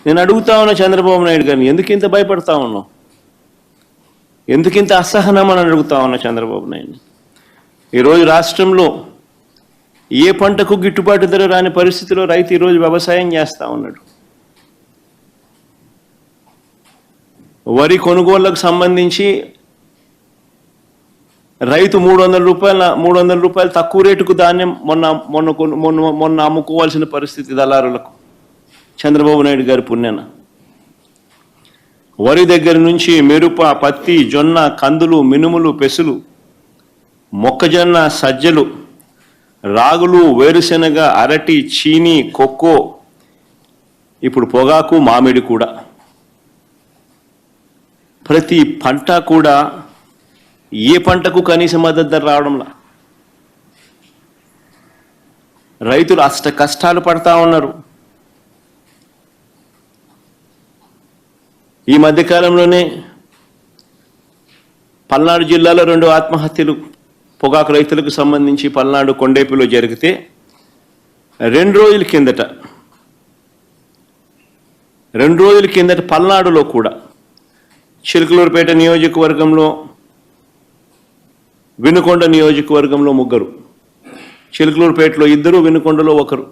నేను అడుగుతా ఉన్నా చంద్రబాబు నాయుడు గారిని, ఎందుకు ఇంత భయపడతా ఉన్నావు, ఎందుకు ఇంత అసహనం అని అడుగుతా ఉన్నా చంద్రబాబు నాయుడు. ఈరోజు రాష్ట్రంలో ఏ పంటకు గిట్టుబాటు ధర రాని పరిస్థితిలో రైతు ఈరోజు వ్యవసాయం చేస్తూ ఉన్నాడు. వరి కొనుగోళ్లకు సంబంధించి రైతు 300 రూపాయలు తక్కువ రేటుకు ధాన్యం మొన్న అమ్ముకోవాల్సిన పరిస్థితి దళారులకు. చంద్రబాబు నాయుడు గారి పుణ్యాన వరి దగ్గర నుంచి మిరప, పత్తి, జొన్న, కందులు, మినుములు, పెసులు, మొక్కజొన్న, సజ్జలు, రాగులు, వేరుశెనగ, అరటి, చీని, కొక్కో, ఇప్పుడు పొగాకు, మామిడి కూడా, ప్రతి పంట కూడా ఏ పంటకు కనీస మద్దతు ధర రావడంలా రైతులు అష్ట కష్టాలు పడతా ఉన్నారు. ఈ మధ్యకాలంలోనే పల్నాడు జిల్లాలో 2 ఆత్మహత్యలు పొగాకు రైతులకు సంబంధించి పల్నాడు కొండేపిలో జరిగితే 2 రోజుల కిందట పల్నాడులో కూడా చిలకలూరుపేట నియోజకవర్గంలో, వినుకొండ నియోజకవర్గంలో 3, చిలకలూరుపేటలో 2, వినుకొండలో 1,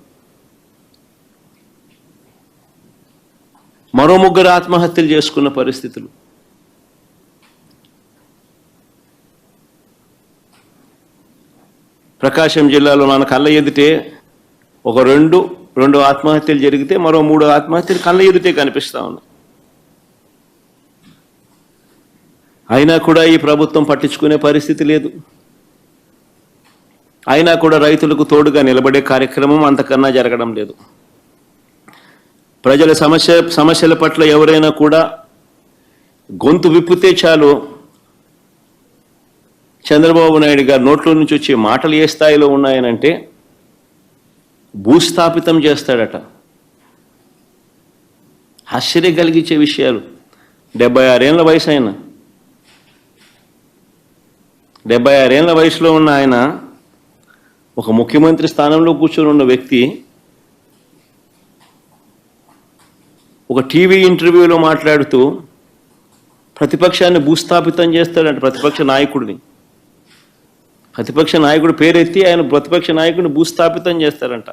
మరో 3 ఆత్మహత్యలు చేసుకున్న పరిస్థితులు. ప్రకాశం జిల్లాలో మన కళ్ళ ఎదుటే ఒక 2 ఆత్మహత్యలు జరిగితే మరో 3 ఆత్మహత్యలు కళ్ళ ఎదుటే కనిపిస్తా ఉన్నాయి. అయినా కూడా ఈ ప్రభుత్వం పట్టించుకునే పరిస్థితి లేదు. అయినా కూడా రైతులకు తోడుగా నిలబడే కార్యక్రమం అంతకన్నా జరగడం లేదు. ప్రజల సమస్యల పట్ల ఎవరైనా కూడా గొంతు విప్పితే చాలు చంద్రబాబు నాయుడు గారు నోట్లో నుంచి వచ్చే మాటలు ఏ స్థాయిలో ఉన్నాయనంటే భూస్థాపితం చేస్తాడట. ఆశ్చర్యం కలిగించే విషయాలు. 76 ఏళ్ల వయసు ఆయన, 76 ఏళ్ల వయసులో ఉన్న ఆయన ఒక ముఖ్యమంత్రి స్థానంలో కూర్చొని ఉన్న వ్యక్తి ఒక టీవీ ఇంటర్వ్యూలో మాట్లాడుతూ ప్రతిపక్షాన్ని భూస్థాపితం చేస్తాడంట. ప్రతిపక్ష నాయకుడి పేరెత్తి ఆయన ప్రతిపక్ష నాయకుడిని భూస్థాపితం చేస్తారంట.